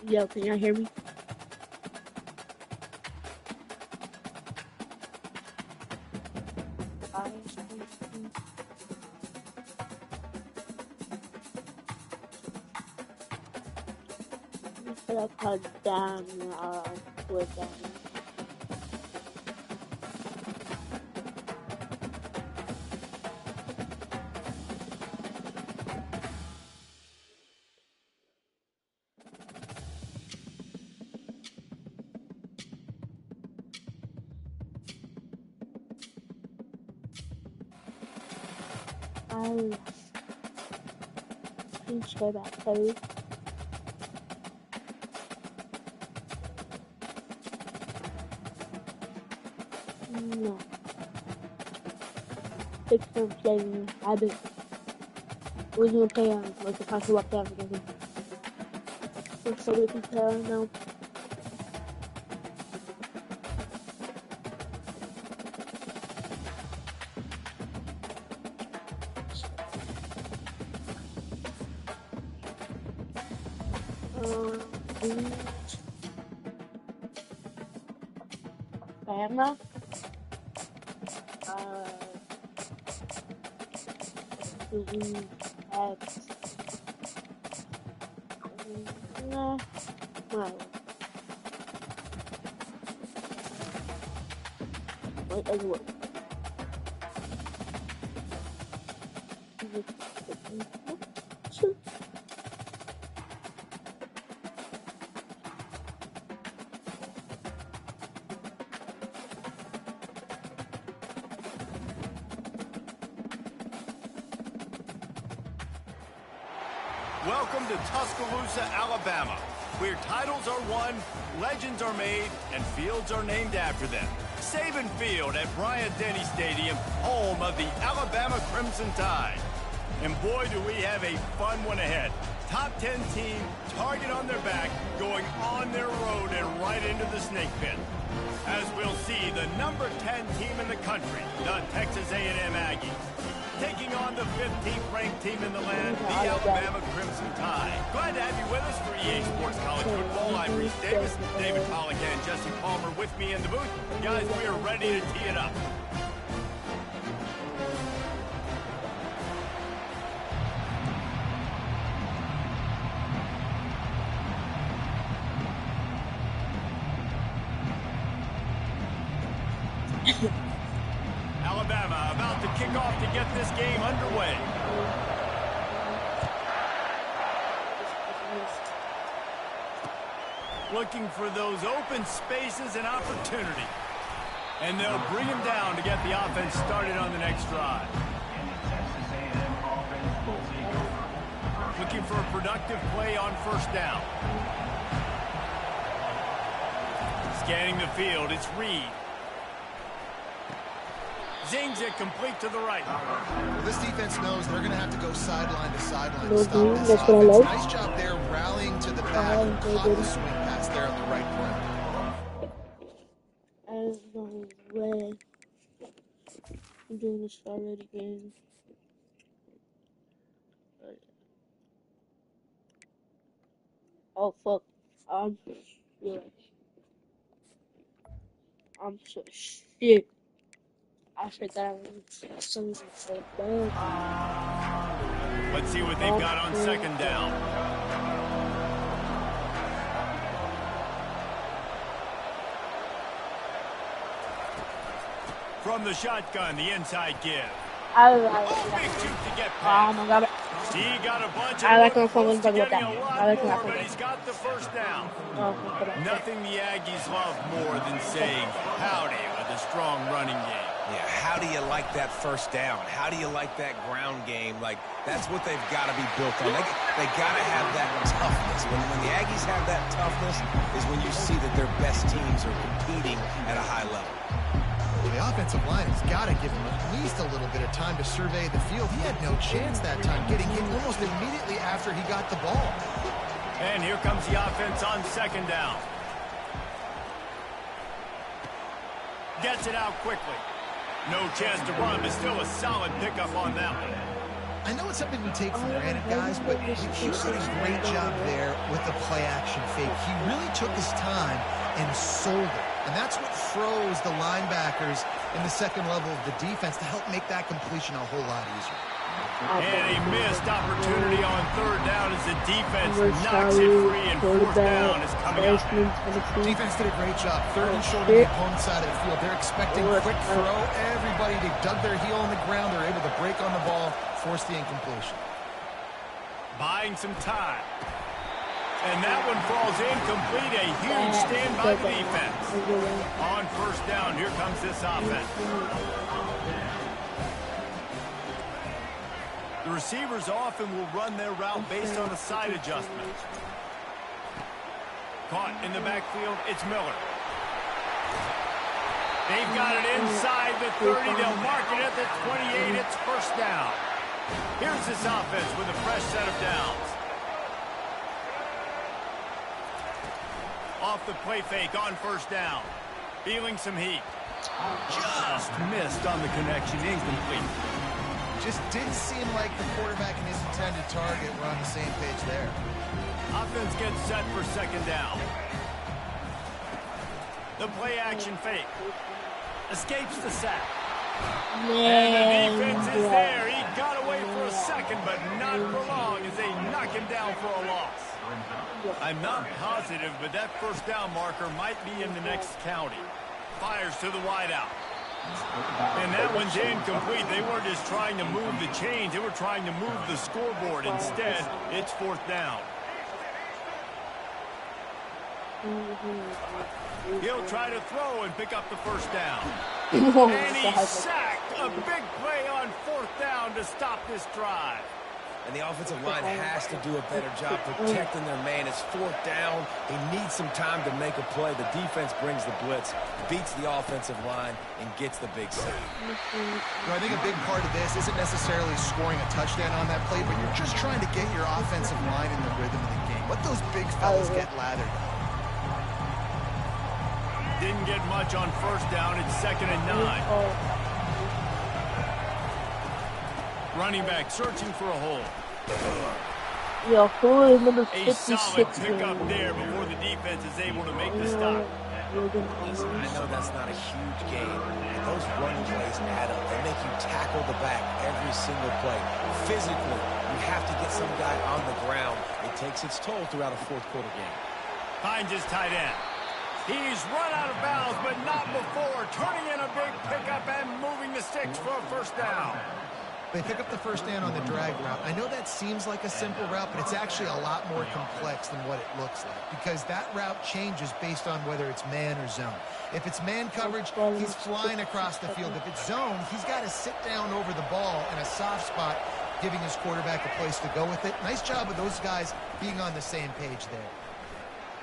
Yo, can y'all hear me? I'll cut down with them. Can share that code. No. Fix for playing habit. We're gonna play like the past walk down together. So we can tell now. Bama. We had no. Wait, as well. Welcome to Tuscaloosa, Alabama, where titles are won, legends are made, and fields are named after them. Saban Field at Bryant-Denny Stadium, home of the Alabama Crimson Tide. And boy, do we have a fun one ahead. Top 10 team, target on their back, going on their road and right into the snake pit. As we'll see, the number 10 team in the country, the Texas A&M Aggies, taking on the 15th ranked team in the land, the Alabama Crimson Tide. Glad to have you with us for EA Sports College Football. I'm Reese Davis, David Colligan, and Jesse Palmer with me in the booth. Guys, we are ready to tee it up. Alabama about to kick off to get this game underway. Looking for those open spaces and opportunity. And they'll bring him down to get the offense started on the next drive. Looking for a productive play on first down. Scanning the field, it's Reed. Zings it complete to the right. Well, this defense knows they're going to have to go sideline to sideline to stop this offense. Nice job there rallying to the back and caught the swing pass. defense there at the right point. I don't know where I'm doing this already again. Oh fuck. Yeah. I'm so shit. I forgot I was something so bad. Let's see what they've got on second down. From the shotgun, the inside give. Big shoot to get past. Oh my god. He got a bunch I like of him from close to with getting that. a lot I like him more, from but that. he's got the first down. Oh, Nothing the Aggies love more than saying howdy with a strong running game. Yeah, how do you like that first down? How do you like that ground game? Like, that's what they've got to be built on. They got to have that toughness. When the Aggies have that toughness is when you see that their best teams are competing at a high level. The offensive line has got to give him at least a little bit of time to survey the field. He had no chance that time, getting hit almost immediately after he got the ball. And here comes the offense on second down. Gets it out quickly. No chance to run, but still a solid pickup on that one. I know it's something we take for granted, guys, but he did a great job there with the play-action fake. He really took his time and sold it. And that's what froze the linebackers in the second level of the defense to help make that completion a whole lot easier. And a missed opportunity on third down as the defense knocks it free, and fourth down is coming up. Defense did a great job. Third and short on the opponent's side of the field. They're expecting quick throw. Everybody, they dug their heel on the ground. They're able to break on the ball, force the incompletion. Buying some time. And that one falls incomplete. A huge stand by the defense. On first down, here comes this offense. The receivers often will run their route based on a side adjustment. Caught in the backfield, it's Miller. They've got it inside the 30. They'll mark it at the 28. It's first down. Here's this offense with a fresh set of downs. Off the play fake on first down. Feeling some heat. Just missed on the connection. Incomplete. Just didn't seem like the quarterback and his intended target were on the same page there. Offense gets set for second down. The play action fake. Escapes the sack. And the defense is there. He got away for a second, but not for long as they knock him down for a loss. I'm not positive, but that first down marker might be in the next county. Fires to the wideout. And that one's incomplete. They weren't just trying to move the chains. They were trying to move the scoreboard. Instead, it's fourth down. He'll try to throw and pick up the first down. And he's sacked. A big play on fourth down to stop this drive. And the offensive line has to do a better job protecting their man. It's fourth down. He needs some time to make a play. The defense brings the blitz, beats the offensive line, and gets the big sack. I think a big part of this isn't necessarily scoring a touchdown on that play, but you're just trying to get your offensive line in the rhythm of the game. Let those big fellas get lathered. Didn't get much on first down. It's second and 9. Running back searching for a hole. Yo, who is number A 56? solid pickup there before the defense is able to make the stop. Listen, I know that's not a huge game, but those running plays add up. They make you tackle the back every single play. Physically, you have to get some guy on the ground. It takes its toll throughout a fourth quarter game. Finds his tight end. He's run out of bounds, but not before. Turning in a big pickup and moving the sticks for a first down. They pick up the first down on the drag route. I know that seems like a simple route, but it's actually a lot more complex than what it looks like because that route changes based on whether it's man or zone. If it's man coverage, he's flying across the field. If it's zone, he's got to sit down over the ball in a soft spot, giving his quarterback a place to go with it. Nice job of those guys being on the same page there.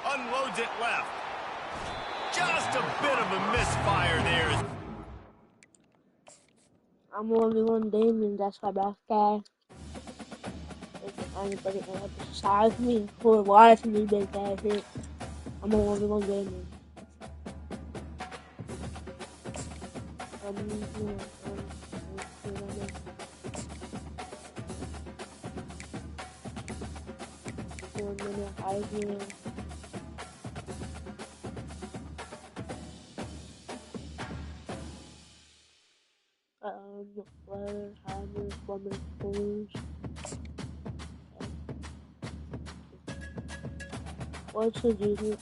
Unloads it left. Just a bit of a misfire there. I'm only one Damon, that's my best guy. If anybody can emphasize me for watching me big guy here. I'm a 1v1 gamer. What should you do?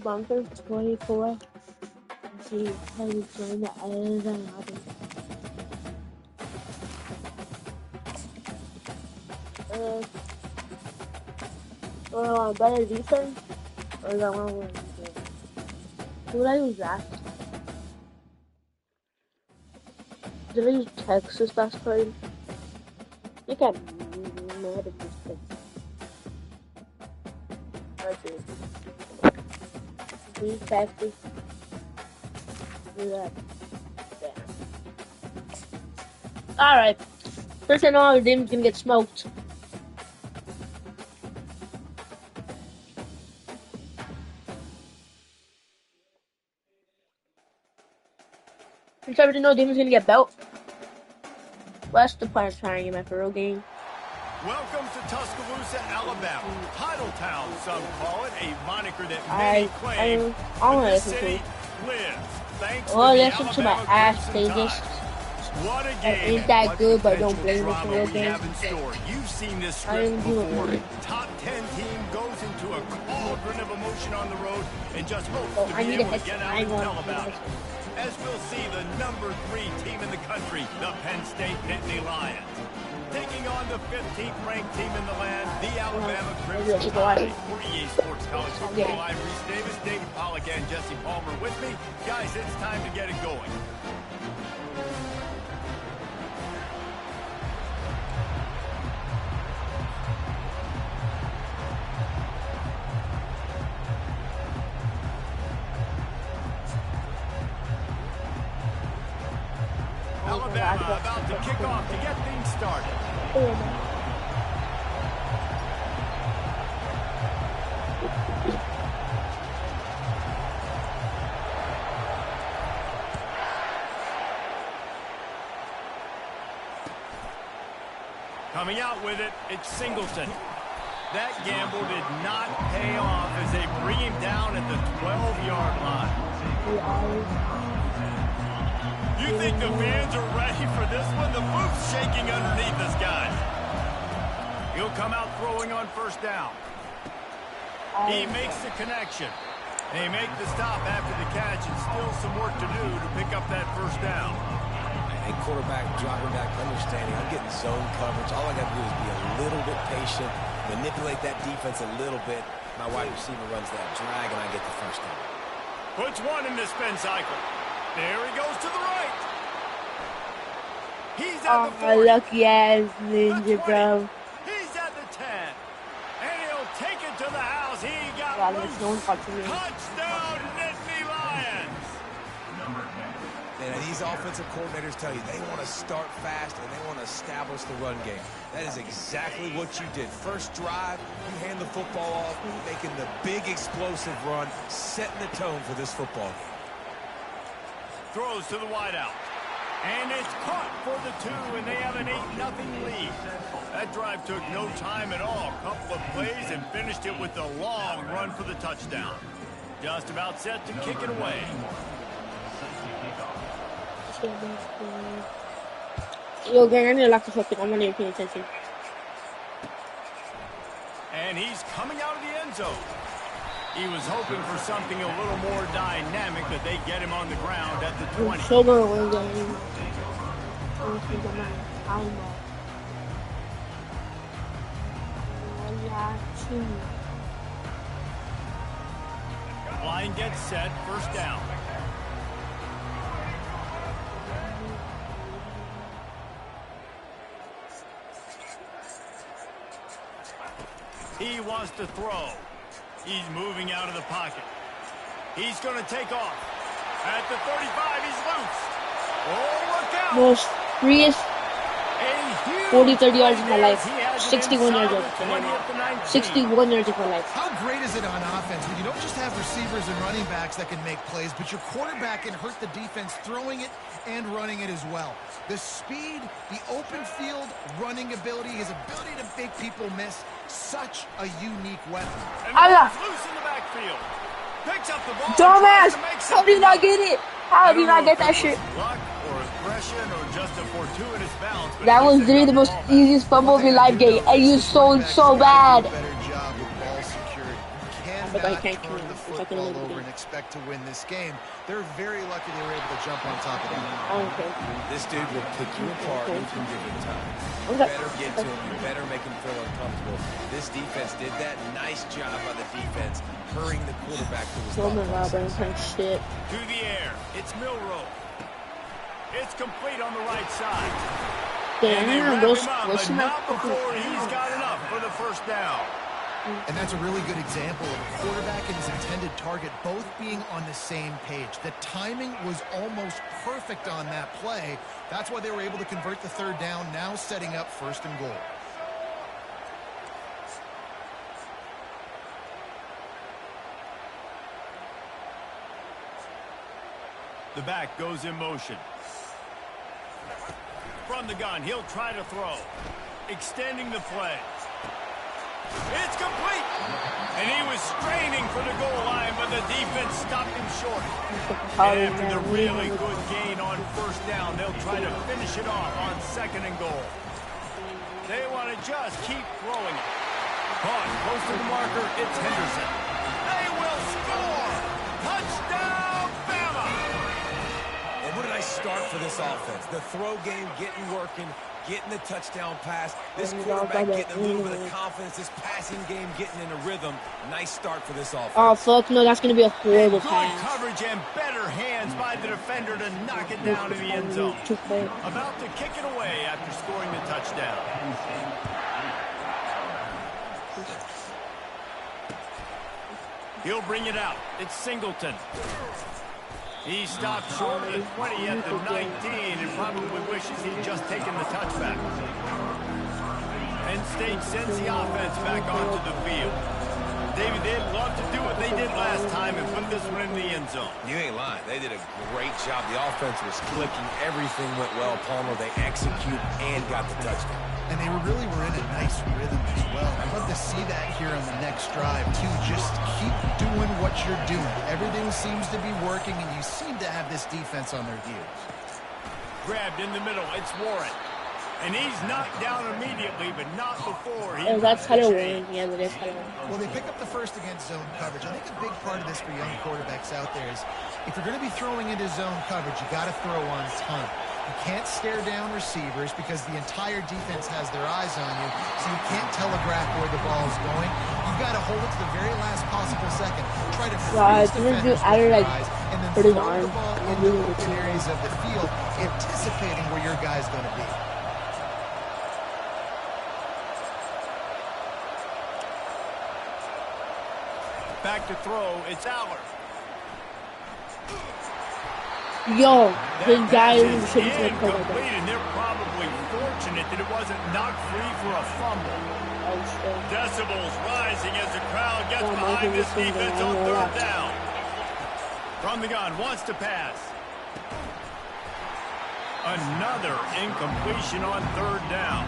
Bunker 24. See how you join the other than better defense or that one with defense? Who did I use that? Did I use Texas last card? I think I might have used Texas. Use Texas. Do that. Yeah. Alright. First I know our team's gonna get smoked. Since I already know Demon's gonna get belt. What's the plan of trying him at the real game? Welcome to Tuscaloosa, Alabama. Titletown, some call it, a moniker that many claim. But this city lives thanks to the Listen to my Alabama ass Crimson stages. Tide. What a game! Ain't that good, but don't Potential blame it for drama real we game. have in store. You've seen this I script am doing before. it. Top 10 team goes into a cauldron of emotion on the road and just hopes Oh, to I be need to able to hit get out I and want tell to about hit it. As we'll see the number 3 team in the country, the Penn State Nittany Lions. Taking on the 15th ranked team in the land, the Alabama Crimson Tide. For EA Sports College Football, I'm Reese Davis, David Pollack, and Jesse Palmer with me. Guys, it's time to get it going. Alabama about to kick off to get things started. Coming out with it, it's Singleton. That gamble did not pay off as they bring him down at the 12-yard line. You think the fans are ready for this one? The booth's shaking underneath us, guys. He'll come out throwing on first down. He makes the connection. They make the stop after the catch, and still some work to do to pick up that first down. And quarterback dropping back, understanding I'm getting zone coverage. All I got to do is be a little bit patient, manipulate that defense a little bit. My wide receiver runs that drag, and I get the first down. Puts one in the spin cycle. There he goes to the right. He's at the 40. Lucky ass ninja, bro. He's at the 10. And he'll take it to the house. He got loose. Touchdown, Nittany Lions. And these offensive coordinators tell you they want to start fast and they want to establish the run game. That is exactly what you did. First drive, you hand the football off, making the big explosive run, setting the tone for this football game. Throws to the wideout. And it's caught for the 2, and they have an 8-0 lead. That drive took no time at all. A couple of plays and finished it with a long run for the touchdown. Just about set to kick it away. Yo, gang, I need to lock the fucking. I'm not even paying attention. And he's coming out of the end zone. He was hoping for something a little more dynamic, but they get him on the ground at the 20. Sugar was getting. Line gets set, first down. He wants to throw. He's moving out of the pocket. He's going to take off. At the 35, he's loose. Oh, look out. Most freest 40, 30 yards of my life. 61 yards of my life. 61 yards of my life. How great is it on offense when you don't just have receivers and running backs that can make plays, but your quarterback can hurt the defense throwing it and running it as well. The speed, the open field running ability, his ability to make people miss, such a unique weapon. And loose in the backfield. Picks up the ball. Dumbass! How did you not get it? How did you not get that shit? Luck or aggression or just a fortuitous bounce. That was literally the most easiest fumble of your life game, and you sold so bad. Better job with ball security. You cannot turn the football over and expect to win this game. They're very lucky they were able to jump on top of that. This dude will pick you apart if you give him time. You better get to him. You better make him feel uncomfortable. This defense did that. Nice job by the defense, hurrying the quarterback to his Shit. To the air. It's Milrow. It's complete on the right side. Damn, those not before he's got enough for the first down. And that's a really good example of a quarterback and his intended target both being on the same page. The timing was almost perfect on that play. That's why they were able to convert the third down, now setting up first and goal. The back goes in motion. From the gun, he'll try to throw. Extending the play. It's complete! And he was straining for the goal line, but the defense stopped him short. And after the really good gain on first down, they'll try to finish it off on second and goal. They want to just keep throwing it. Caught close to the marker, it's Henderson. They will score! Touchdown, Bama! And what a nice start for this offense. The throw game getting working, getting the touchdown pass. This quarterback getting a little bit of confidence. This passing game getting in a rhythm. Nice start for this offense. Oh, fuck no, that's going to be a horrible pass. Good coverage and better hands by the defender to knock it down in the end zone. About to kick it away after scoring the touchdown. He'll bring it out. It's Singleton. He stopped short of the 20 at the 19 and probably wishes he'd just taken the touchback. Penn State sends the offense back onto the field. David, they'd love to do what they did last time and put this one in the end zone. You ain't lying. They did a great job. The offense was clicking. Everything went well, Palmer. They executed and got the touchdown. And they really were in a nice rhythm as well. I'd love to see that here on the next drive, too. Just keep doing what you're doing. Everything seems to be working, and you seem to have this defense on their heels. Grabbed in the middle. It's Warren. And he's knocked down immediately, but not before he... that's how to win. Yeah, that is how to win. Well, they pick up the first against zone coverage. I think a big part of this for young quarterbacks out there is if you're going to be throwing into zone coverage, you got to throw on time. You can't stare down receivers because the entire defense has their eyes on you, so you can't telegraph where the ball's going. You've got to hold it to the very last possible second. Try to freeze defenders with your eyes, and then throw the ball into open areas of the field, anticipating where your guy's going to be. Back to throw, it's Aller. Yo, this guy is shouldn't have played like incomplete, and they're probably fortunate that it wasn't knocked free for a fumble. Decibels rising as the crowd gets behind this defense on third down. From the gun, wants to pass. Another incompletion on third down.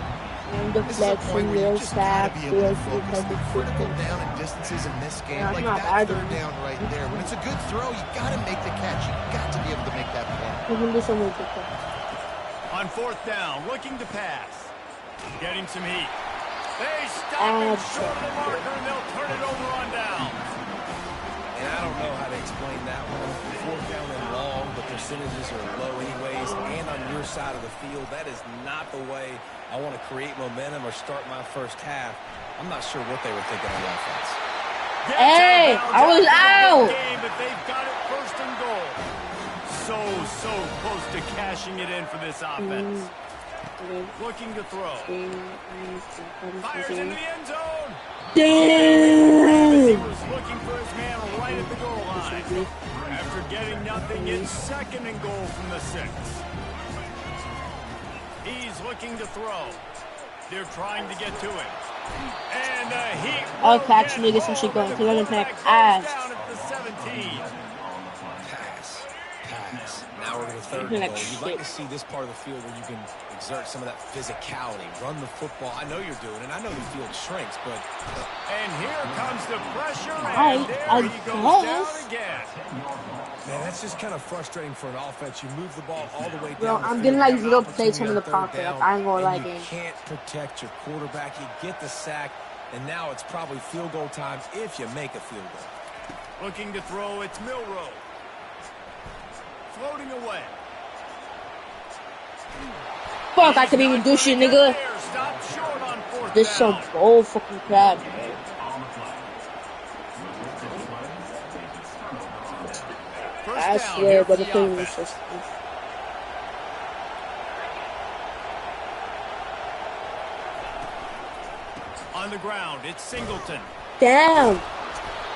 This is a point where you just gotta be able to focus. The critical down and distances in this game, like that third down right there. When it's a good throw, you gotta make the catch. You got to be able to make that play. On fourth down, looking to pass. Getting some heat. They stop him short of the marker, and they'll turn it over on down. And I don't know how to explain that one. 4th down and long, the percentages are low anyways, and on your side of the field, that is not the way I want to create momentum or start my first half. I'm not sure what they were thinking on offense. Hey, I was out. Game, but they've got it 1st and goal. So close to cashing it in for this offense. Looking to throw. Fires into the end zone. Damn. He was looking for his man right at the goal line. After getting nothing, it's 2nd and goal from the 6. He's looking to throw. They're trying to get to him. And he I'll catch niggas some shit going. They're gonna pack ass. down at the 17. Pass. Now we're going to 3rd and goal. You'd like to see this part of the field where you can exert some of that physicality, run the football. I know you're doing it. I know the field shrinks, but... And here comes the pressure, I and there he goes down again. Man, that's just kind of frustrating for an offense. You move the ball all the way down. Bro, the I'm field, getting like you 0 have plays from the opportunity on 3rd pocket. down, Like, I ain't gonna lie, and game. you can't protect your quarterback. You get the sack, and now it's probably field goal time if you make a field goal. Looking to throw, it's Milrow. Floating away. Fuck, I couldn't even do shit, nigga. Stop short on 4th This down. some bull fucking crap, bro. I swear, but the thing was just... On the ground, it's Singleton. Damn.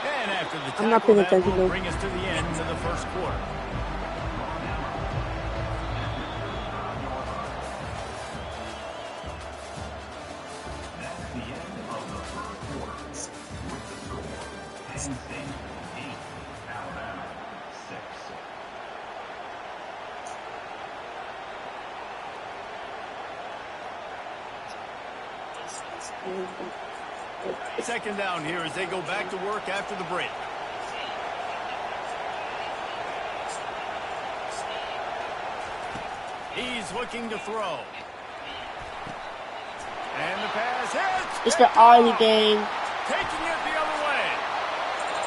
And after the tackle, I'm not paying that attention, will though. bring us to the end of the 1st quarter. Second down here as they go back to work after the break. He's looking to throw. And the pass hits. It's the Army game. Taking it the other way.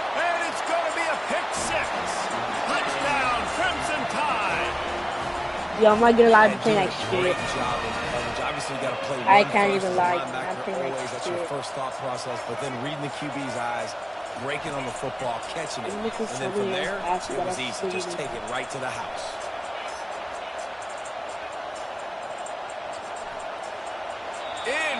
And it's going to be a pick 6. Touchdown, Crimson Tide. Yo, I'm not gonna lie, I'm playing like Great shit. job in coverage. Obviously, you got to play I one can't first even as a lie. linebacker. I'm playing like Always, that's your shit. first thought process, but then reading the QB's eyes, breaking on the football, catching it, I'm and looking then so from many there, passes it that was I've easy. Just seen. take it right to the house.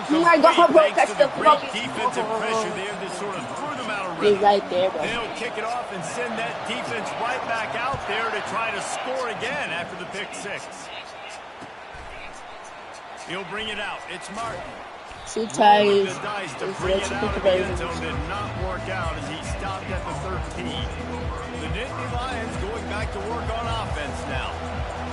Oh my God, bro, catch the Great fucking defensive ball. pressure there that sort of threw them out of He's rhythm. right there, bro. They'll kick it off and send that defense right back out there to try to score again after the pick 6. He'll bring it out. It's Martin. Two Rolling ties. the dice to It's bring let's it pick out the of the end versions. zone did not work out as he stopped at the 13. The Nittany Lions going back to work on offense now.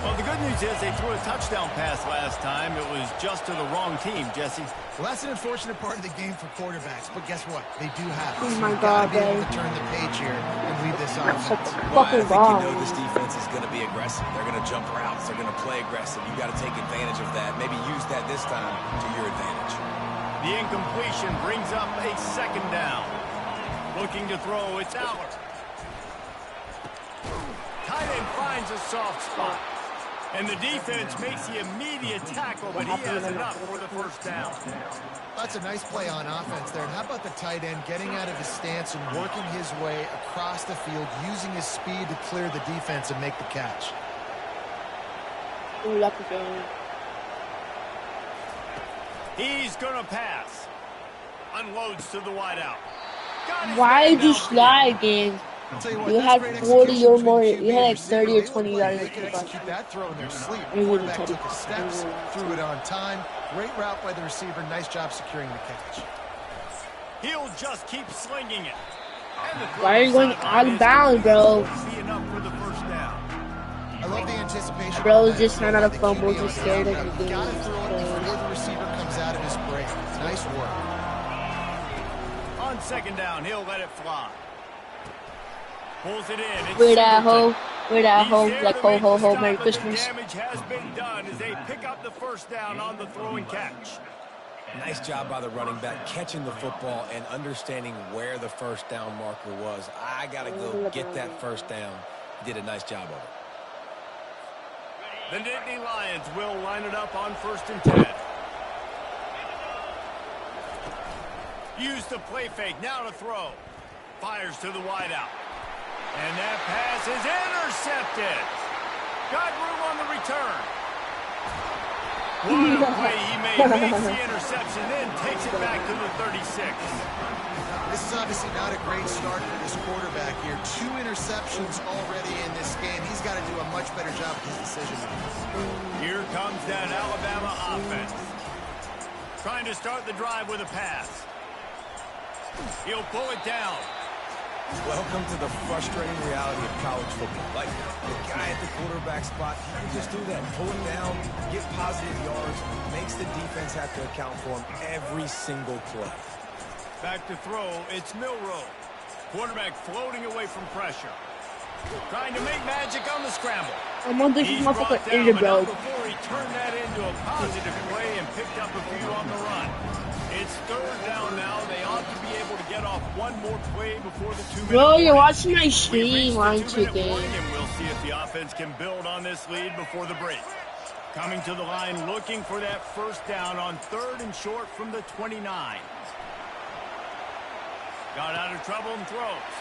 Well, the good news is they threw a touchdown pass last time. It was just to the wrong team, Jesse. Well, that's an unfortunate part of the game for quarterbacks, but guess what? They do have it. Oh So my you've got to God, be able bro. to turn the page here and lead this Shut offense. the Well, I fucking think you ball. know this defense is going to be aggressive. They're going to jump routes. They're going to play aggressive. You got to take advantage of that. Maybe use that this time to your advantage. The incompletion brings up a 2nd down. Looking to throw, it's Aller. Tight end finds a soft spot. And the defense makes the immediate tackle, but he has enough for the 1st down. That's a nice play on offense there. And how about the tight end getting out of his stance and working his way across the field, using his speed to clear the defense and make the catch? Ooh, lucky game. He's going to pass. Unloads to the wideout. Got his Why man did you downfield. slide, game? I'll tell you what, You that's had great 40 execution or more. between You had QB and like 30 or receiver. 20 They were yards. playing. They could execute that throw in their sleep. Maybe we Quarterback can took take his it. steps, threw it on time. Great route by the receiver. Nice job securing the catch. He'll just keep slinging it. And the throw Why are you going sideline out of is bounds, bro? complete. Be enough for the 1st down. I love the anticipation. Bro, of that. just ran out of The fumbles, QB on just the scared of route. the You gotta game. throw it before the receiver comes out of his break. Nice work. On 2nd down, he'll let it fly. Pulls it in. It's Weird at Singleton. hoe. Weird at He's hoe. there Like to ho make ho the ho. stop, Merry but the Christmas. damage has been done as they pick up the 1st down on the throw and catch. Nice job by the running back, catching the football and understanding where the first down marker was. I got to go get that first down. He did a nice job of it. The Nittany Lions will line it up on 1st and 10. Use the play fake, now to throw. Fires to the wideout. And that pass is intercepted. Got room on the return. What a play he made. Makes the interception, then takes it back to the 36. This is obviously not a great start for this quarterback here. 2 interceptions already in this game. He's got to do a much better job with his decision-making. Here comes that Alabama offense. Trying to start the drive with a pass. He'll pull it down. Welcome to the frustrating reality of college football. Like, the guy at the quarterback spot, he can just do that. Pull it down, get positive yards, makes the defense have to account for him every single play. Back to throw, it's Milroe. Quarterback floating away from pressure. Trying to make magic on the scramble. He's brought down, but not before he turned that into a positive play and picked up a few on the run. It's 3rd down now. They ought to be able to get off one more play before the 2-minute Bro, you're warning. watching my stream, aren't you, And we'll see if the offense can build on this lead before the break. Coming to the line, looking for that first down on 3rd and short from the 29. Got out of trouble and throws.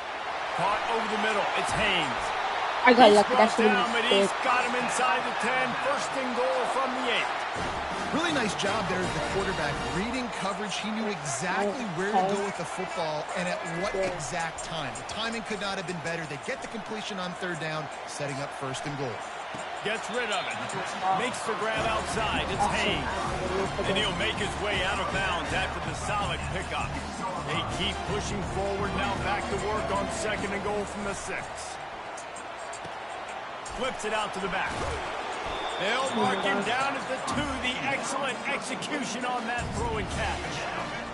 Caught over the middle. It's Haynes. I got lucky. He's That's brought down, but he's the got him inside the 10. 1st and goal from the 8. Really nice job there as the quarterback. Reading coverage, he knew exactly where to go with the football and at what exact time. The timing could not have been better. They get the completion on 3rd down, setting up 1st and goal. Gets rid of it. Makes the grab outside. It's Haynes. And he'll make his way out of bounds after the solid pickup. They keep pushing forward, now back to work on 2nd and goal from the 6. Flips it out to the back. They'll mark him down at the 2. The excellent execution on that throw and catch.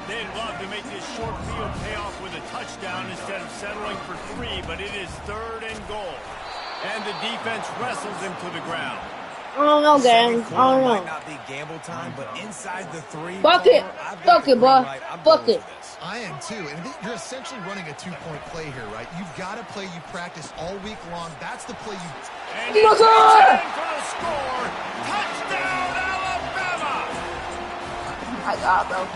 They'd love to make this short field pay off with a touchdown instead of settling for 3, but it is 3rd and goal. And the defense wrestles him to the ground. I don't know, gang. I don't know. Might not be gamble time, but inside the 3. Fuck it. Fuck it, bro. Fuck it. I am too. And you're essentially running a 2-point play here, right? You've got a play you practice all week long. That's the play you... And he's in for the score. Touchdown, Alabama! I got, bro.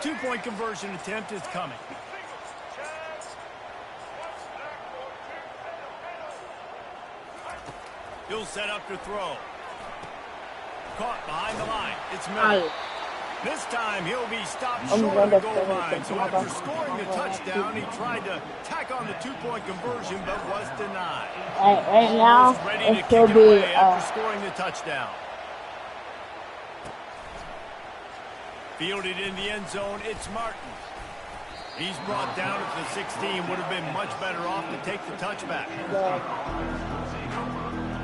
2-point conversion attempt is coming. He'll set up to throw. Caught behind the line. It's Miller. This time he'll be stopped short of the goal line. So after scoring the touchdown, he tried to tack on the 2-point conversion, but was denied. Right now, Ready to it kick will it be away after scoring the touchdown. Fielded in the end zone, it's Martin. He's brought down at the 16. Would have been much better off to take the touchback.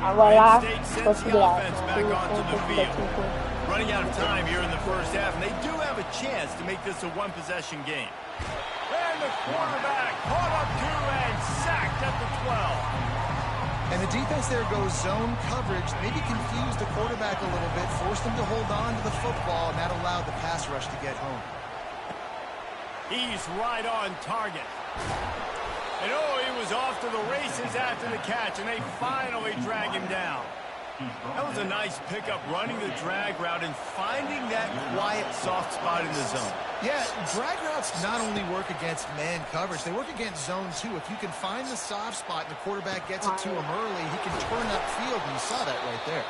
Penn State sends the offense back onto the field. Running out of time here in the first half, and they do have a chance to make this a one-possession game. And the quarterback caught up to and sacked at the 12. And the defense there goes zone coverage. Maybe confused the quarterback a little bit, forced him to hold on to the football, and that allowed the pass rush to get home. He's right on target. And oh, he was off to the races after the catch, and they finally drag him down. That was a nice pickup, running the drag route and finding that quiet, soft spot in the zone. Yeah, drag routes not only work against man coverage, they work against zone too. If you can find the soft spot and the quarterback gets it to him early, he can turn upfield, and you saw that right there.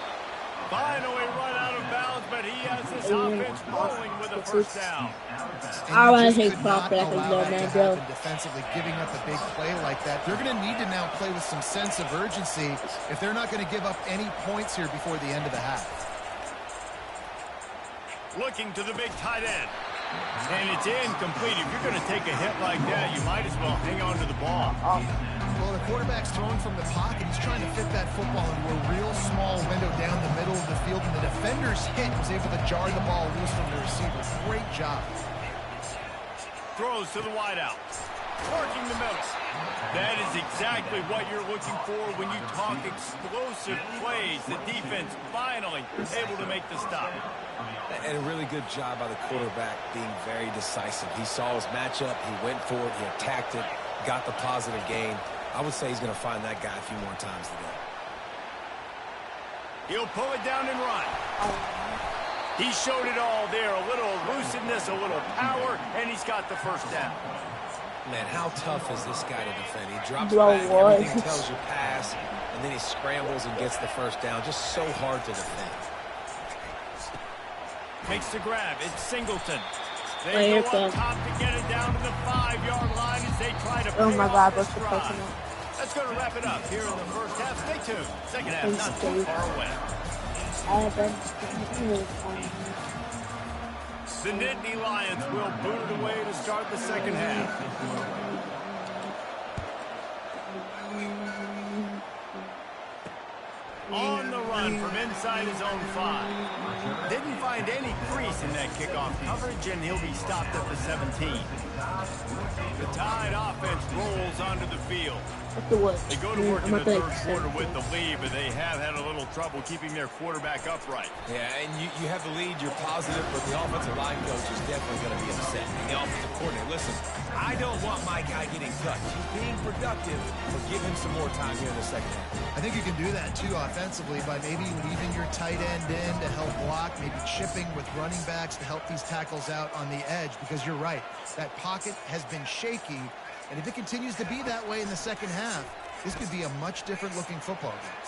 Finally run out of bounds, but he has this offense rolling with a first down. I want to take profit like a little man, bro. Defensively, giving up a big play like that, they're going to need to now play with some sense of urgency if they're not going to give up any points here before the end of the half. Looking to the big tight end. And it's incomplete. If you're going to take a hit like that, you might as well hang on to the ball. Well, the quarterback's throwing from the pocket. He's trying to fit that football into a real small window down the middle of the field, and the defender's hit was able to jar the ball loose from the receiver. Great job. Throws to the wideout. working the middle. That is exactly what you're looking for when you talk explosive plays. The defense finally able to make the stop. And a really good job by the quarterback being very decisive. He saw his matchup, he went for it, he attacked it, got the positive gain. I would say he's going to find that guy a few more times today. He'll pull it down and run. He showed it all there. A little elusiveness, a little power, and he's got the first down. Man, how tough is this guy to defend? He drops Bro, back, what? everything tells you pass, and then he scrambles and gets the first down. Just so hard to defend. Makes the grab. It's Singleton. Right They here, go up top to get it down to the 5-yard line as they try to Oh pay my off God, this what's the drive. person? That's going to wrap it up here in the first half. Stay tuned. Second half not too far away. The Nittany Lions will boot it away to start the second half. On the run from inside his own 5. Didn't find any crease in that kickoff coverage, and he'll be stopped at the 17. The Tide offense rolls onto the field. They go to work in the third quarter with the lead, but they have had a little trouble keeping their quarterback upright. Yeah, and you have the lead, you're positive, but the offensive line coach is definitely going to be upset. And the offensive coordinator, listen, I don't want my guy getting cut. He's being productive, but give him some more time here in the second half. I think you can do that, too, offensively, by maybe leaving your tight end in to help block, maybe chipping with running backs to help these tackles out on the edge, because you're right. That pocket has been shaky, and if it continues to be that way in the second half, this could be a much different looking football game.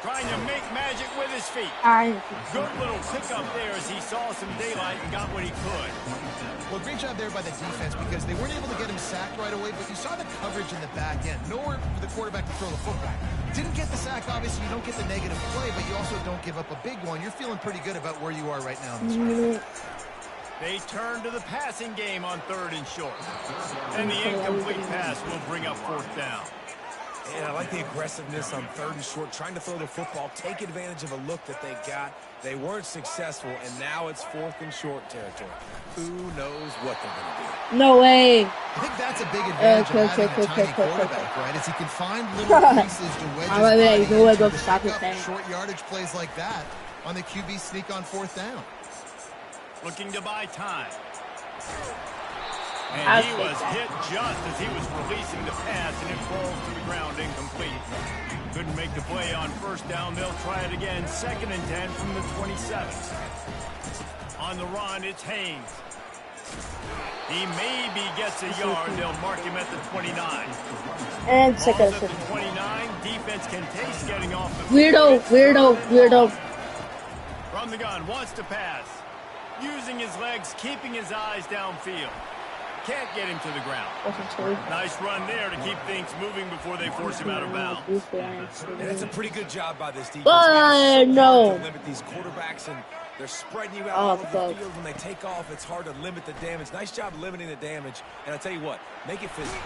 Trying to make magic with his feet. Good little pickup there as he saw some daylight and got what he could. Well, great job there by the defense because they weren't able to get him sacked right away, but you saw the coverage in the back end. Nowhere for the quarterback to throw the football. Didn't get the sack, obviously. You don't get the negative play, but you also don't give up a big one. You're feeling pretty good about where you are right now in this game. They turn to the passing game on 3rd and short. And the incomplete pass will bring up 4th down. And I like the aggressiveness on 3rd and short, trying to throw the football, take advantage of a look that they got. They weren't successful, and now it's 4th and short territory. Who knows what they're going to do? No way. I think that's a big advantage of having a tiny quarterback, right? Is he can find little pieces to wedge his body into to pick up short yardage plays like that on the QB sneak on 4th down. Looking to buy time. And he was hit just as he was releasing the pass, and it falls to the ground incomplete. Couldn't make the play on 1st down. They'll try it again. 2nd and 10 from the 27. On the run, it's Haynes. He maybe gets a yard. They'll mark him at the 29. And second. At the 29, defense can taste getting off the Weirdo. From the gun, wants to pass. Using his legs, keeping his eyes downfield. Can't get him to the ground. Nice run there to keep things moving before they force him out of bounds. And that's a pretty good job by this defense. No. To limit these quarterbacks, and they're spreading you out all over the field. When they take off, it's hard to limit the damage. Nice job limiting the damage. And I tell you what, make it physical.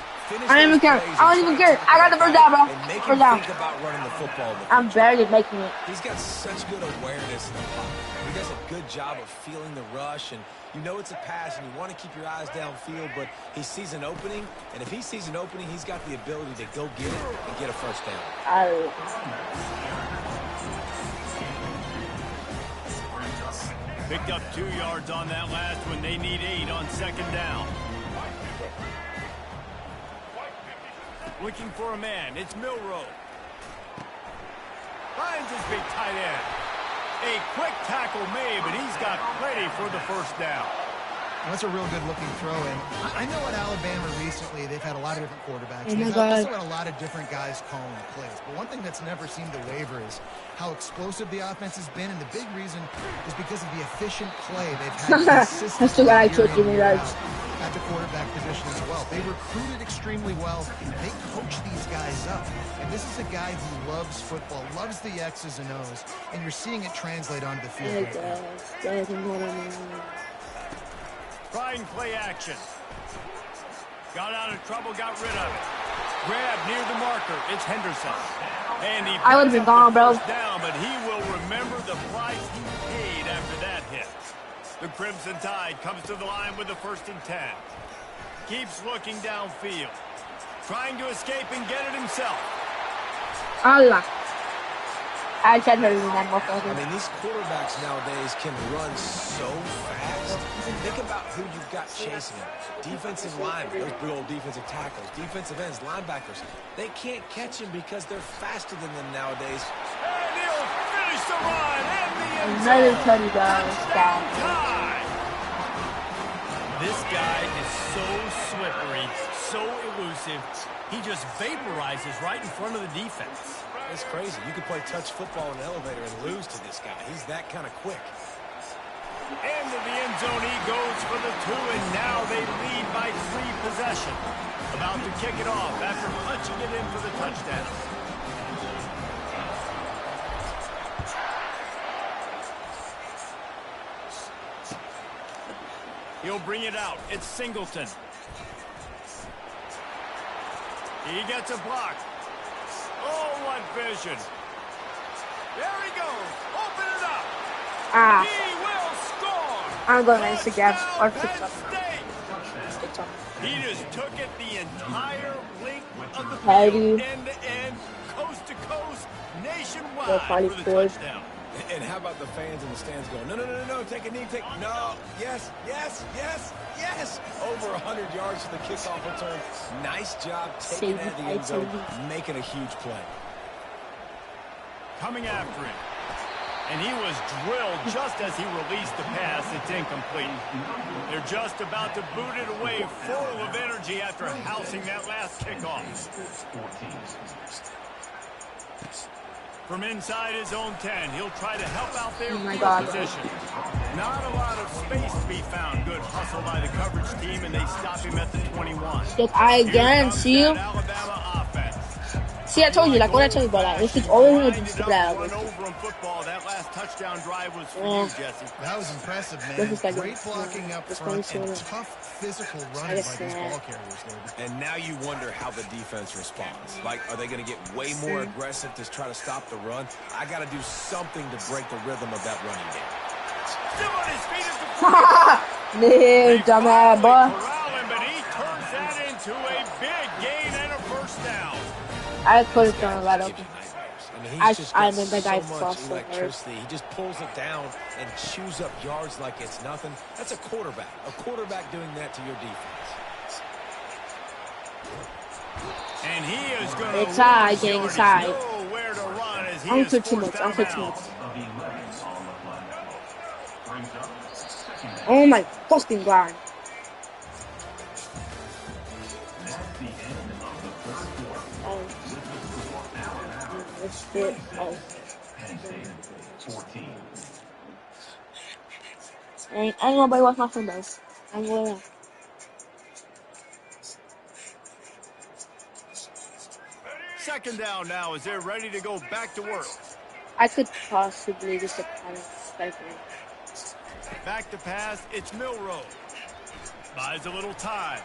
I don't even care. I don't even care. I got the 1st down, bro. And make him think about running the football. I'm barely making it. He's got such good awareness in the pocket. He does a good job of feeling the rush, and you know it's a pass, and you want to keep your eyes downfield, but he sees an opening, and if he sees an opening, he's got the ability to go get it and get a 1st down. Picked up 2 yards on that last one. They need 8 on 2nd down. Looking for a man. It's Milroe. Finds his big tight end. A quick tackle made, but he's got plenty for the 1st down. Well, that's a real good-looking throw. And I know at Alabama recently they've had a lot of different quarterbacks. They've also had a lot of different guys calling plays. But one thing that's never seemed to waver is how explosive the offense has been. And the big reason is because of the efficient play they've had consistently at the quarterback position as well. They recruited extremely well. They coach these guys up. And this is a guy who loves football, loves the X's and O's. And you're seeing it translate onto the field. Trying play action. Got out of trouble, got rid of it. Grab near the marker. It's Henderson. And he I would have been gone, bro. Down, but he will remember the price he paid after that hit. The Crimson Tide comes to the line with the 1st and 10. keeps looking downfield. Trying to escape and get it himself. Allah. I mean, these quarterbacks nowadays can run so fast. Think about who you've got chasing them. Defensive linemen, those big old defensive tackles, defensive ends, linebackers. They can't catch him because they're faster than them nowadays. And he'll finish the run and the end Another zone. touchdown. Tie. This guy is so slippery, so elusive. He just vaporizes right in front of the defense. It's crazy. You could play touch football in an elevator and lose to this guy. He's that kind of quick. Into the end zone he goes for the 2, and now they lead by 3 possessions. About to kick it off after punching it in for the touchdown. He'll bring it out. It's Singleton. He gets a block. Oh, what vision. There he goes. Open it up. He will score. I'm going to Instagram or TikTok. TikTok. He just took it the entire length of the How do field, you- end to end, coast to coast, nationwide They're probably for the scored. touchdown. And how about the fans in the stands going, no, no, no, no, no, take a knee, take, no, yes, yes, yes, yes. Over 100 yards for the kickoff return. Nice job taking it at the end zone, making a huge play. Coming after him. And he was drilled just as he released the pass. It's incomplete. They're just about to boot it away, full of energy after housing that last kickoff. From inside his own 10, he'll try to help out their position. Not a lot of space to be found. Good hustle by the coverage team, and they stop him at the 21. Look, I again see you. Alabama offense. See, I told you, like what I told you about that. This is always going to be stupid. Run over in football. That last touchdown drive was for you, Jesse. That was impressive, man. This is like Great blocking up front and tough physical running by these ball carriers, David. And now you wonder how the defense responds. Like, are they going to get way more aggressive to try to stop the run? I got to do something to break the rhythm of that running game. Still on his feet at the No, dumbass boy. corral him, but he turns that into a big gain and a first down. I could have thrown it right open. I mean, he's just got remember that guy so much crossed the electricity. He just pulls it down and chews up yards like it's nothing. That's a quarterback. A quarterback doing that to your defense. And he is going to It's high, gang, it's high. nowhere to run as he I'm is for 2 forced minutes. I'm out for of 2 bounds. minutes. Oh my fucking god. Let's get ain't nobody watch my phone does. I'm going to. Second down now as they're ready to go back to work. I could possibly just kind of stifle it. Back to pass, it's Milrow. Buys a little time.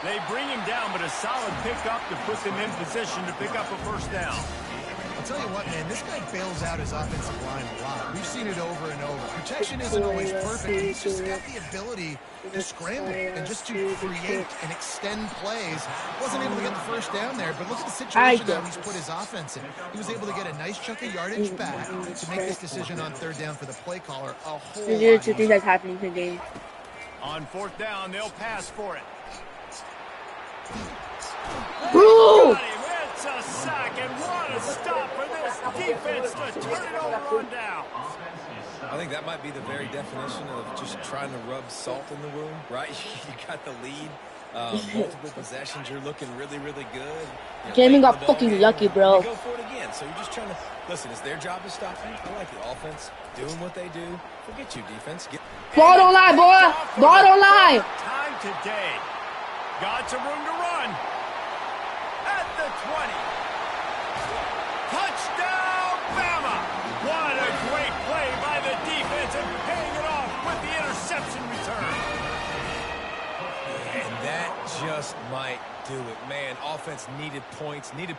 They bring him down, but a solid pickup to put them in position to pick up a first down. I'll tell you what, man, this guy bails out his offensive line a lot. We've seen it over and over. Protection isn't always perfect. He's just got the ability to scramble and just to create and extend plays. Wasn't able to get the first down there, but look at the situation now he's put his offense in. He was able to get a nice chunk of yardage back to make this decision on third down for the play caller a whole These are lot two things that's happening today. On fourth down, they'll pass for it. Boo! Got him. It's a sack, and what a stop for this defense to turn it over on down. I think that might be the very definition of just trying to rub salt in the wound, right? You got the lead, multiple possessions, you're looking really, really good. Jamie got fucking lucky, bro. You go for it again, so you're just trying to, listen, it's their job to stop you. I like the offense doing what they do. Forget you, defense. Ball don't lie, boy. Ball don't lie. Time today. Got some room to run. At the 20. Touchdown, Bama. What a great play by the defense and paying it off with the interception return. And that just might do it. Man, offense needed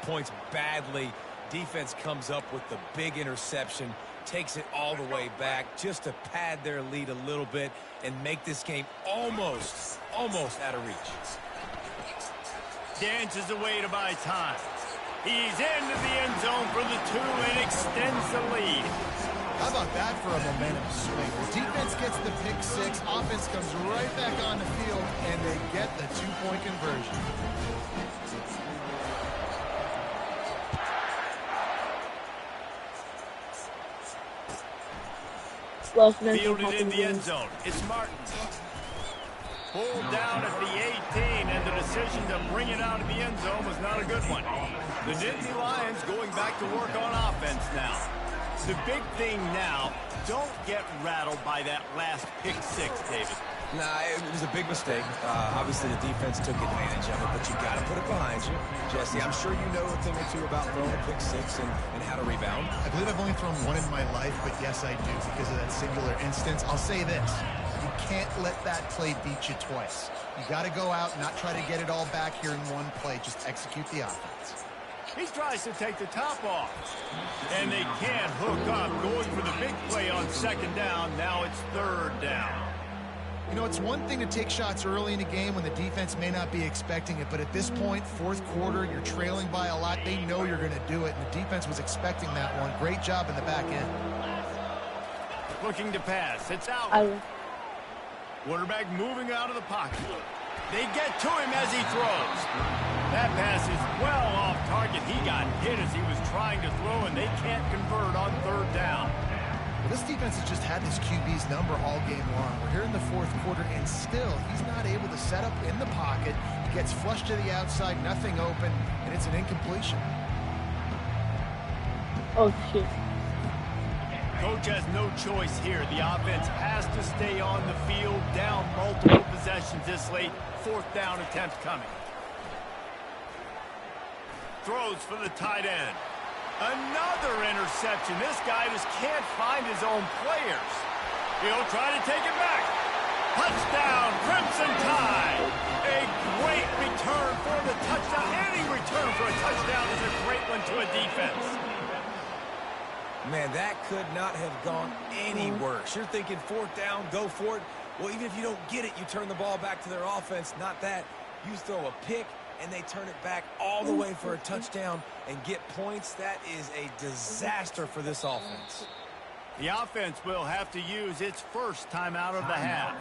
points badly. Defense comes up with the big interception. takes it all the way back just to pad their lead a little bit and make this game almost out of reach. Dances away to buy time. He's into the end zone for the 2 and extends the lead. How about that for a momentum swing? The defense gets the pick 6, offense comes right back on the field, and they get the 2-point conversion. Fielded in the end zone. It's Martin. Pulled down at the 18, and the decision to bring it out of the end zone was not a good one. The Nittany Lions going back to work on offense now. The big thing now, don't get rattled by that last pick 6, David. Nah, it was a big mistake. Obviously, the defense took advantage of it, but you got to put it behind you. Jesse, I'm sure you know a thing or two about throwing a pick 6 and how to rebound. I believe I've only thrown one in my life, but yes, I do because of that singular instance. I'll say this. You can't let that play beat you twice. You got to go out and not try to get it all back here in one play. Just execute the offense. He tries to take the top off. And they can't hook up. Going for the big play on 2nd down. Now it's 3rd down. You know, it's one thing to take shots early in a game when the defense may not be expecting it, but at this point, 4th quarter, you're trailing by a lot. They know you're going to do it, and the defense was expecting that one. Great job in the back end. Looking to pass. It's out. Quarterback moving out of the pocket. They get to him as he throws. That pass is well off target. He got hit as he was trying to throw, and they can't convert on 3rd down. Well, this defense has just had this QB's number all game long. We're here in the 4th quarter, and still, he's not able to set up in the pocket. He gets flushed to the outside, nothing open, and it's an incompletion. Oh, shit. Coach has no choice here. The offense has to stay on the field, down multiple possessions this late. 4th down attempt coming. Throws for the tight end. Another interception. This guy just can't find his own players. He'll try to take it back. Touchdown, Crimson Tide. A great return for the touchdown. Any return for a touchdown is a great one to a defense. Man, that could not have gone any worse. You're thinking 4th down, go for it. Well, even if you don't get it, you turn the ball back to their offense. Not that. You throw a pick, and they turn it back all the way for a touchdown and get points. That is a disaster for this offense. The offense will have to use its first timeout of the half.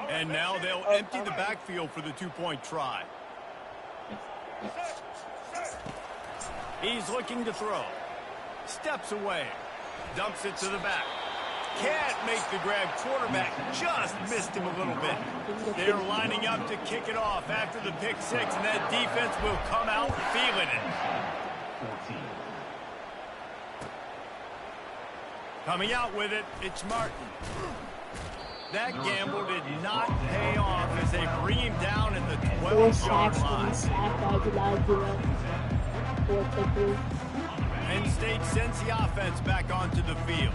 And now they'll empty the backfield for the 2-point try. He's looking to throw. Steps away. Dumps it to the back. Can't make the grab. Quarterback just missed him a little bit. They're lining up to kick it off after the pick 6, and that defense will come out feeling it. Coming out with it, it's Martin. That gamble did not pay off as they bring him down at the 12-yard line. Penn State sends the offense back onto the field.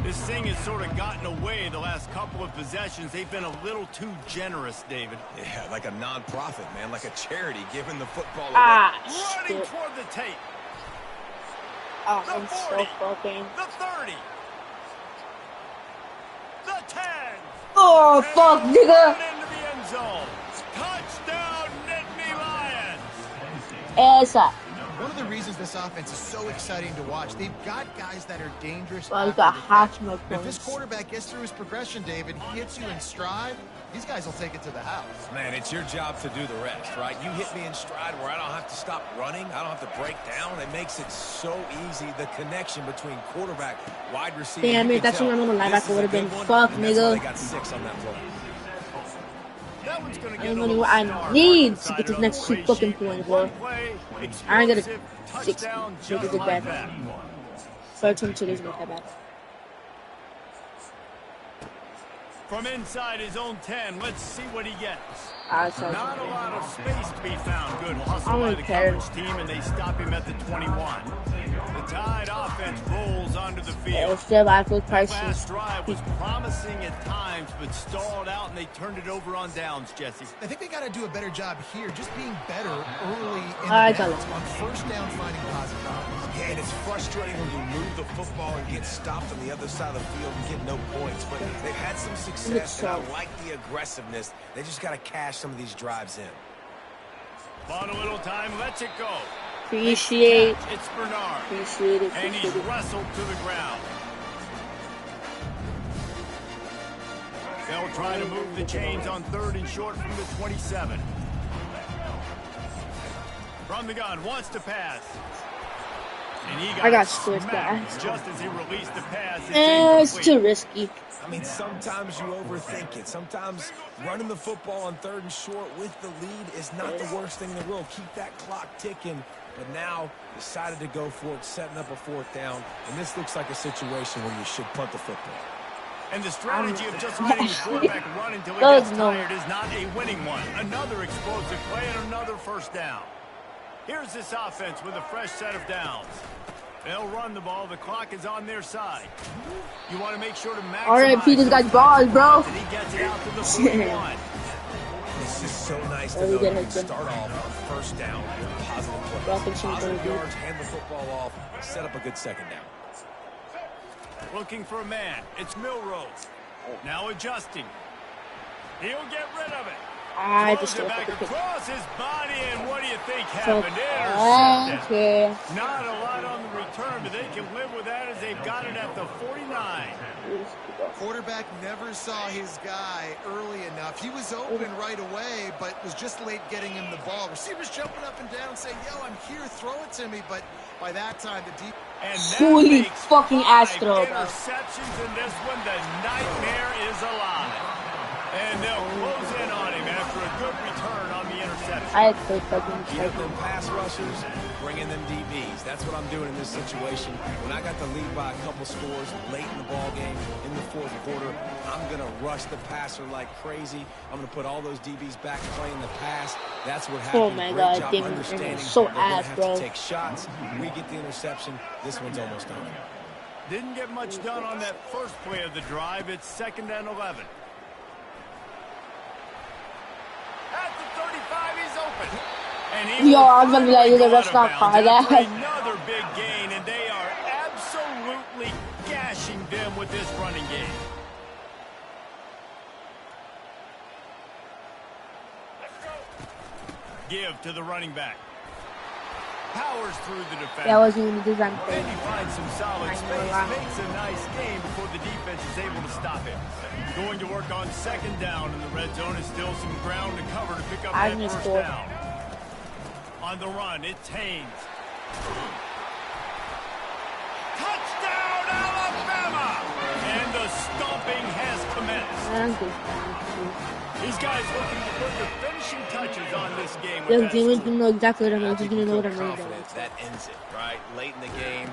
This thing has sort of gotten away the last couple of possessions. They've been a little too generous, David. Yeah, like a non-profit, man, like a charity giving the football away. Running toward the tape. Oh, The I'm 40, so fucking. the 30, the 10. Oh, fuck, nigga. Right into the end zone. Touchdown, Nittany Lions. Ass up. One of the reasons this offense is so exciting to watch, they've got guys that are dangerous. Well, after got the hot catch. smoke If this points. quarterback gets through his progression, David, he hits you in stride, these guys will take it to the house. Man, it's your job to do the rest, right? You hit me in stride where I don't have to stop running. I don't have to break down. It makes it so easy, the connection between quarterback, wide receiver. Damn it, that's when I'm on the linebacker would have been fuck, nigga. They got 6 on that play. That one's gonna I get don't a know little what I star need mark to get this on next the 2 way fucking sheet. points, bro. One play, I ain't gonna explosive 6. touchdown So just good like bad. that. 13 is not that bad. From inside his own 10, let's see what he gets. Sorry. Not a lot of space to be found. Good hustle I by don't the care. coverage team, and they stop him at the 21. The Tide offense rolls onto the field. It's still like with That prices. last drive was promising at times, but stalled out, and they turned it over on downs, Jesse. I think they got to do a better job here, just being better early in I the got downs it. on first down, finding positive outcomes. Yeah, and it's frustrating when you move the football and get stopped on the other side of the field and get no points. But they've had some success, and I like the aggressiveness. They just got to cash some of these drives in. Bought a little time, lets it go. Appreciate. It's Bernard. Appreciate it. And he's wrestled to the ground. They'll try to move the chains on 3rd and short from the 27. From the gun, wants to pass. And he got switched smacked just as he released the pass. It's too risky. I mean, sometimes you overthink it. Sometimes running the football on 3rd and short with the lead is not the worst thing in the world. Keep that clock ticking. But now decided to go for it, setting up a 4th down. And this looks like a situation where you should punt the football. And the strategy of just letting the quarterback run until he gets tired is not a winning one. Another explosive play and another first down. Here's this offense with a fresh set of downs. They'll run the ball. The clock is on their side. You want to make sure to maximize. All right, Pete, this guy's balls, bro. And he gets it out to the 41. It's just so nice to know you can start off on first down with positive plays. Positive yards, hand the football off, set up a good second down. Looking for a man. It's Milrose. Now adjusting. He'll get rid of it. I Throws just it back across his body, and what do you think so happened? Intercepted. Not a lot on the return, but they can live with that as they've got it at the 49. Quarterback never saw his guy early enough. He was open right away, but was just late getting him the ball. Receivers jumping up and down saying, yo, I'm here, throw it to me. But by that time, the deep... Holy fucking ass throw, bro. Interceptions in this one. The nightmare is alive. And they'll close in on him after a good return on the interception. I had to fucking Give them pass rushers, bring in them DBs. That's what I'm doing in this situation. When I got the lead by a couple scores late in the ball game, in the 4th quarter, I'm going to rush the passer like crazy. I'm going to put all those DBs back playing the pass. That's what happens. Oh my Great God, job understanding. so They're ass, have bro. to take shots. We get the interception. This one's almost done. Didn't get much done on that first play of the drive. It's 2nd and 11. At the 35, he's open. And he I was gonna be like, you let's not call that. Another big gain, and they are absolutely gashing them with this running game. Give to the running back. Powers through the defense. That wasn't even designed for Then it. he finds some solid space, makes a nice gain before the defense is able to stop him. Going to work on 2nd down in the red zone is still some ground to cover to pick up that first down. On the run, it's Haynes. Touchdown, Alabama! And the stomping has commenced. These guys looking to put the finishing touches on this game. Just Jimmy know exactly what I'm doing. He's gonna know what I'm doing. That ends it, right? Late in the game,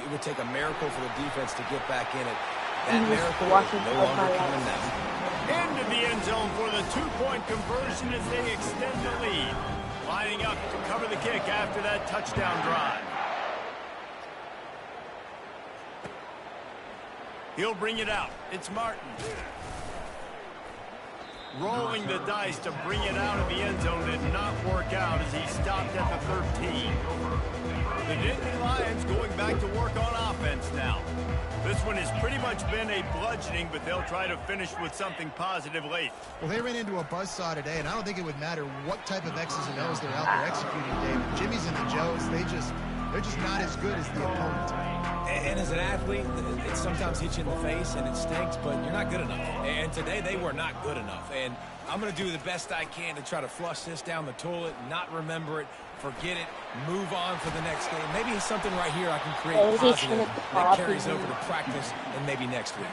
it would take a miracle for the defense to get back in it. That miracle is no longer coming now. Into the end zone for the 2-point conversion as they extend the lead. Lining up to cover the kick after that touchdown drive. He'll bring it out. It's Martin. Rolling the dice to bring it out of the end zone did not work out as he stopped at the 13. The Nittany Lions going back to work on offense now. This one has pretty much been a bludgeoning, but they'll try to finish with something positive late. Well, they ran into a buzzsaw today, and I don't think it would matter what type of X's and O's they're out there executing, David. Jimmy's and the Joes, they're just not as good as the opponent. And as an athlete, it sometimes hits you in the face and it stinks, but you're not good enough. And today they were not good enough. And I'm going to do the best I can to try to flush this down the toilet, not remember it, forget it, move on for the next game. Maybe it's something right here I can create positive that carries over to practice and maybe next week.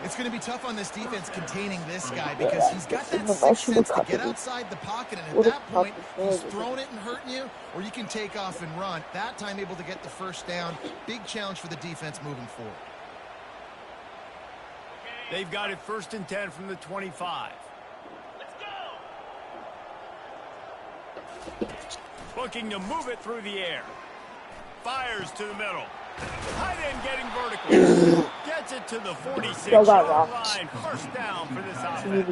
It's going to be tough on this defense containing this guy because he's got that sixth sense to get outside the pocket, and at that point, he's throwing it and hurting you, or you can take off and run. That time able to get the first down. Big challenge for the defense moving forward. They've got it 1st and 10 from the 25. Looking to move it through the air. fires to the middle. Tight end getting vertical. Gets it to the 46-yard line. First down for this offense.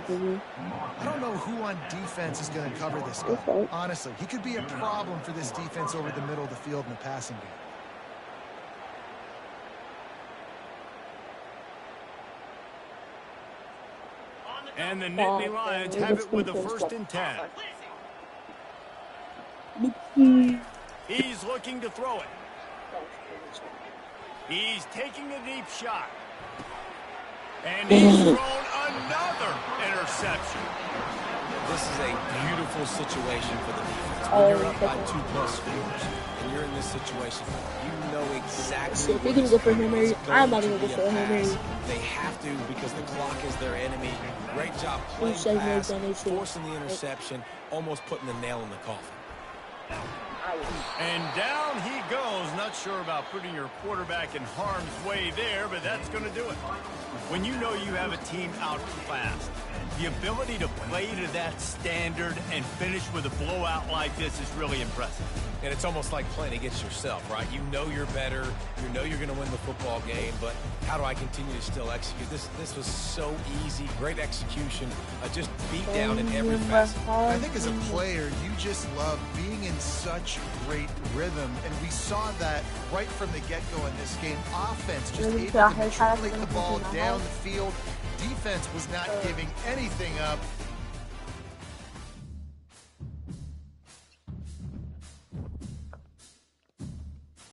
I don't know who on defense is going to cover this guy. Honestly, he could be a problem for this defense over the middle of the field in the passing game. And the Nittany Lions have it with a 1st and 10. He's looking to throw it. He's taking a deep shot. And he's thrown another interception. This is a beautiful situation for the defense. When you're up by 2+ scores and you're in this situation, you know exactly they're going to go for Hail Mary. I'm not going to go for Hail Mary. They have to because the clock is their enemy. Great job playing pass, forcing the interception, almost putting the nail in the coffin. And down he goes. Not sure about putting your quarterback in harm's way there, but that's going to do it. When you know you have a team outclassed, the ability to play to that standard and finish with a blowout like this is really impressive. And it's almost like playing against yourself, right? You know you're better. You know you're going to win the football game, but how do I continue to still execute? This was so easy. Great execution. Just beat down in every facet. I think as a player, you just love being in such great rhythm, and we saw that right from the get-go in this game. Offense just able to matriculate the ball down the field. Defense was not giving anything up.